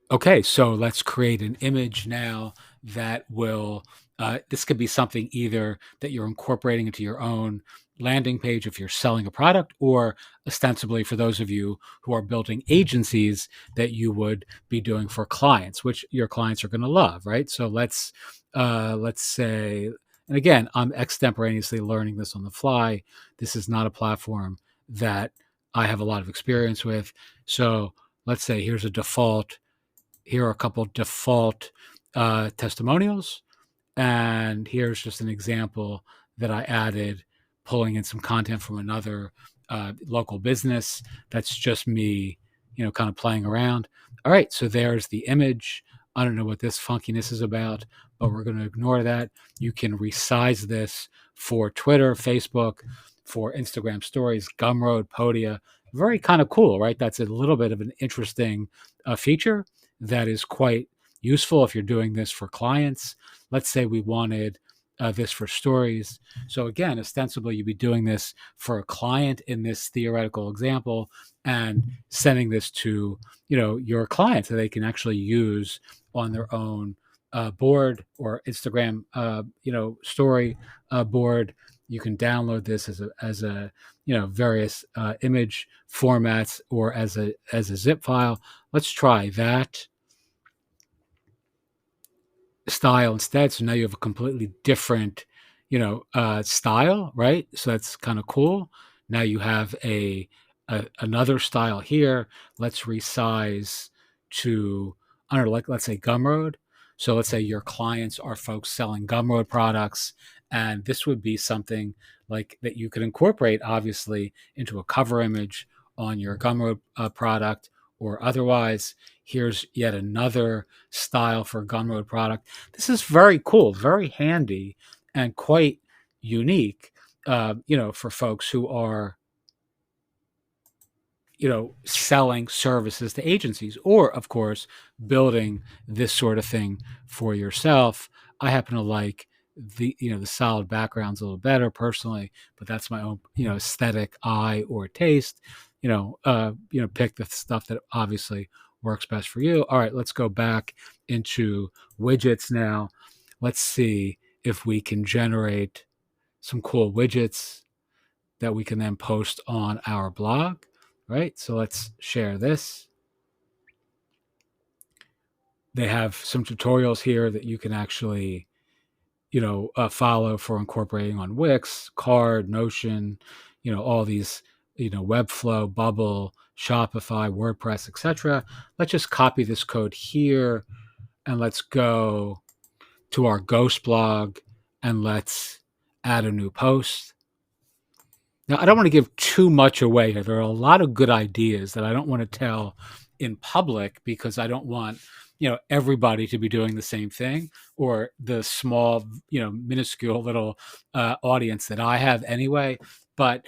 Okay, so let's create an image now that will, this could be something either that you're incorporating into your own landing page if you're selling a product, or ostensibly for those of you who are building agencies that you would be doing for clients, which your clients are going to love, right? So let's say, and again, I'm extemporaneously learning this on the fly. This is not a platform that I have a lot of experience with. So let's say here's a default, here are a couple default testimonials. And here's just an example that I added, pulling in some content from another local business. That's just me, kind of playing around. All right, so there's the image. I don't know what this funkiness is about, but we're going to ignore that. You can resize this for Twitter, Facebook, for Instagram stories, Gumroad, Podia. Very kind of cool, right? That's a little bit of an interesting feature that is quite useful if you're doing this for clients. Let's say we wanted this for stories. So again, ostensibly, you'd be doing this for a client in this theoretical example, and sending this to your client so they can actually use on their own board or Instagram story board. You can download this as a various image formats, or as a zip file. Let's try that style instead. So now you have a completely different, style, right? So that's kind of cool. Now you have another style here. Let's resize to, I don't know, like let's say Gumroad. So let's say your clients are folks selling Gumroad products, and this would be something like that you could incorporate, obviously, into a cover image on your Gumroad product, or otherwise. Here's yet another style for a Gumroad product. This is very cool, very handy, and quite unique, for folks who are, selling services to agencies, or, of course, building this sort of thing for yourself. I happen to like the solid backgrounds a little better personally, but that's my own, aesthetic eye or taste. Pick the stuff that obviously works best for you. All right, let's go back into widgets now. Let's see if we can generate some cool widgets that we can then post on our blog, right? So let's share this. They have some tutorials here that you can actually, follow for incorporating on Wix, Card, Notion, all these, Webflow, Bubble, Shopify, WordPress, etc. Let's just copy this code here, and let's go to our Ghost blog, and let's add a new post. Now, I don't want to give too much away here. There are a lot of good ideas that I don't want to tell in public, because I don't want, everybody to be doing the same thing, or the small, minuscule little audience that I have anyway. But,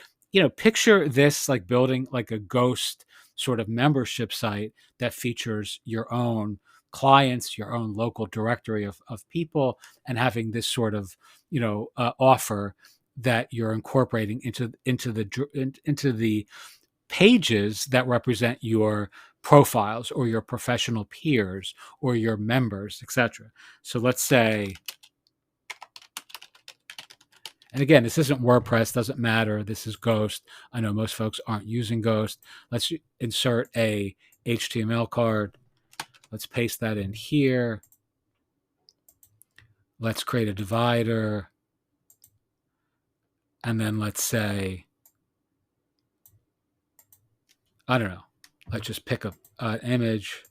picture this like building like a ghost sort of membership site that features your own clients, your own local directory of people, and having this sort of, offer that you're incorporating into the pages that represent your profiles, or your professional peers, or your members, etc. So let's say, and again, this isn't WordPress, doesn't matter. This is Ghost. I know most folks aren't using Ghost. Let's insert a HTML card. Let's paste that in here. Let's create a divider. And then let's say, I don't know, let's just pick up an image.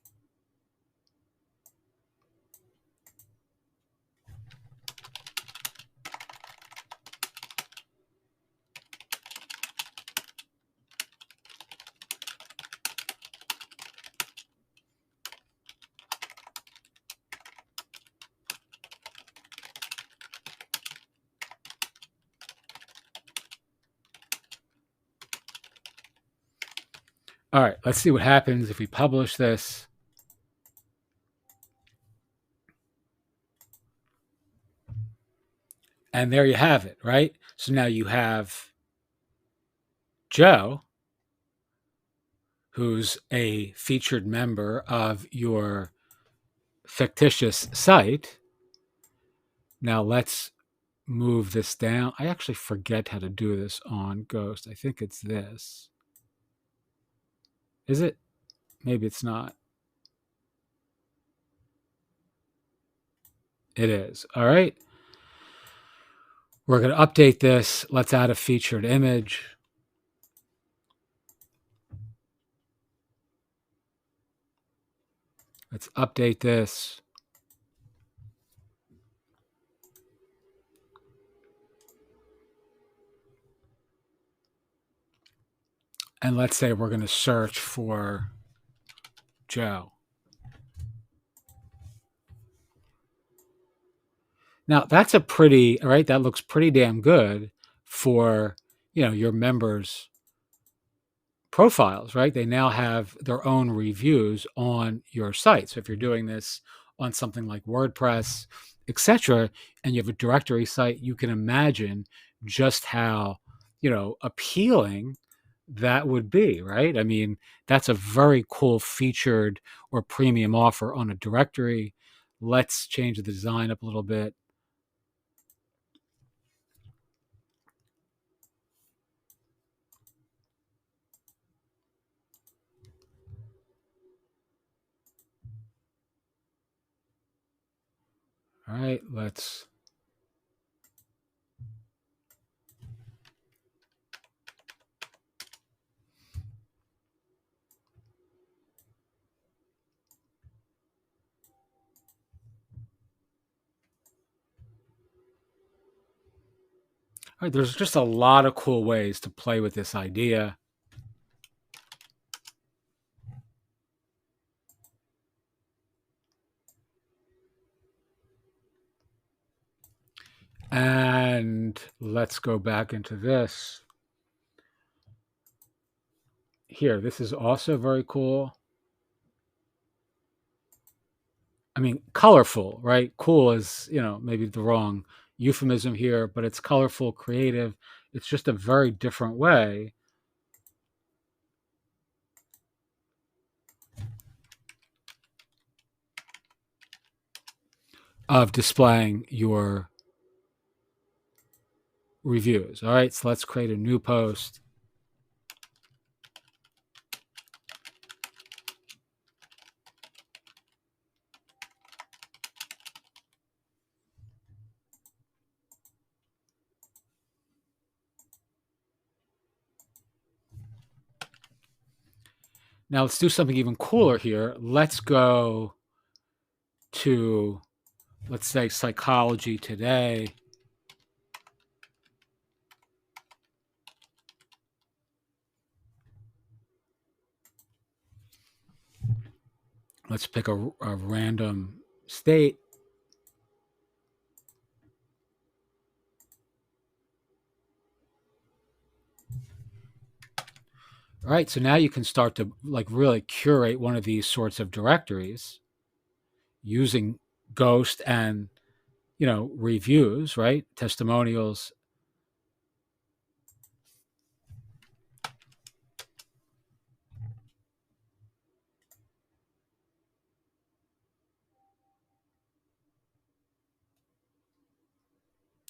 All right, let's see what happens if we publish this. And there you have it, right? So now you have Joe, who's a featured member of your fictitious site. Now let's move this down. I actually forget how to do this on Ghost. I think it's this. Is it? Maybe it's not. It is. All right. We're going to update this. Let's add a featured image. Let's update this. And let's say we're going to search for Joe. Now that's a pretty, all right, that looks pretty damn good for, your members' profiles, right? They now have their own reviews on your site. So if you're doing this on something like WordPress, etc., and you have a directory site, you can imagine just how, appealing that would be, right? I mean, that's a very cool featured or premium offer on a directory. Let's change the design up a little bit. All right, let's. All right, there's just a lot of cool ways to play with this idea. And let's go back into this. Here, this is also very cool. I mean, colorful, right? Cool is, maybe the wrong euphemism here, but it's colorful, creative. It's just a very different way of displaying your reviews. All right, so let's create a new post. Now let's do something even cooler here. Let's go to, let's say, Psychology Today. Let's pick a random state. All right, so now you can start to really curate one of these sorts of directories using Ghost and reviews, right? Testimonials.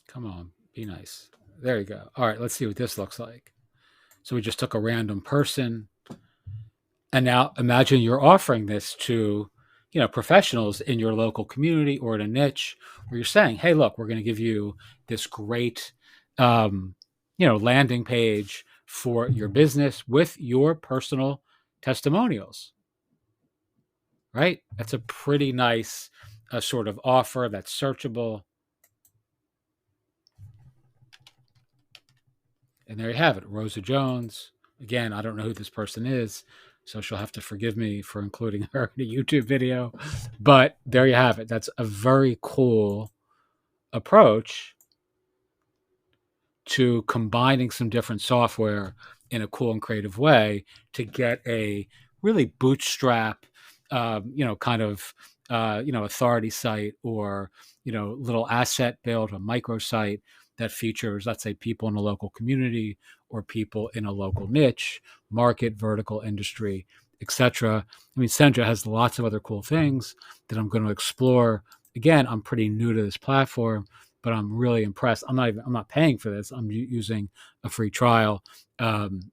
Come on, be nice. There you go. All right, let's see what this looks like. So we just took a random person, and now imagine you're offering this to professionals in your local community or in a niche where you're saying, hey, look, we're going to give you this great landing page for your business with your personal testimonials, right? That's a pretty nice sort of offer that's searchable. And there you have it, Rosa Jones. Again, I don't know who this person is, so she'll have to forgive me for including her in a YouTube video. But there you have it. That's a very cool approach to combining some different software in a cool and creative way to get a really bootstrap, kind of, authority site or, little asset build, a microsite that features, let's say, people in a local community or people in a local niche, market, vertical, industry, etc. I mean, Senja has lots of other cool things that I'm going to explore. Again, I'm pretty new to this platform, but I'm really impressed. I'm not paying for this. I'm using a free trial,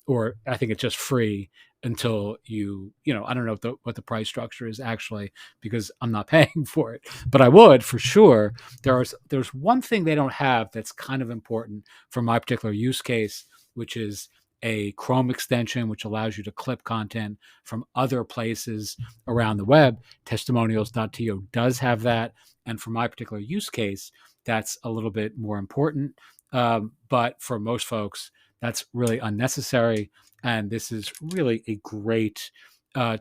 or I think it's just free until I don't know what the price structure is actually, because I'm not paying for it, but I would for sure. There's one thing they don't have that's kind of important for my particular use case, which is a Chrome extension, which allows you to clip content from other places around the web. Testimonials.to does have that. And for my particular use case, that's a little bit more important. But for most folks, that's really unnecessary. And this is really a great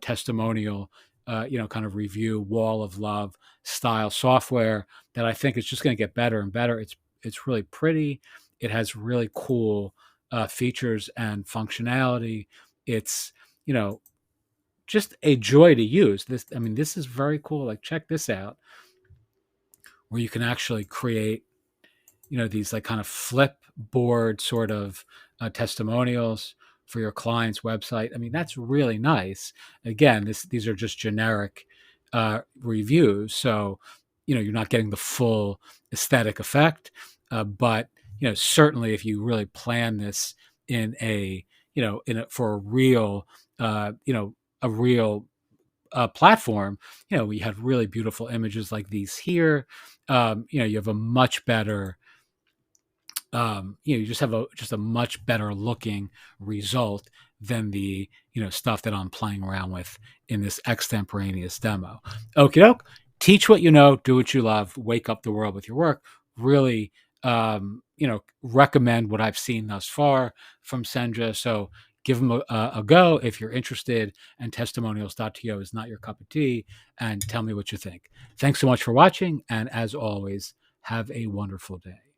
testimonial, kind of review, wall of love style software that I think is just going to get better and better. It's really pretty. It has really cool features and functionality. It's you know just a joy to use. This is very cool. Like, check this out, where you can actually create these like kind of flip board sort of testimonials for your client's website. I mean, that's really nice. Again, these are just generic reviews, so you're not getting the full aesthetic effect. But certainly, if you really plan this in a for a real a real platform, we have really beautiful images like these here. You have a much better you just have a much better looking result than the stuff that I'm playing around with in this extemporaneous demo. Okie doke. Teach what you know, do what you love, wake up the world with your work. Really, recommend what I've seen thus far from Senja. So give them a go if you're interested. And testimonials.to is not your cup of tea. And tell me what you think. Thanks so much for watching. And as always, have a wonderful day.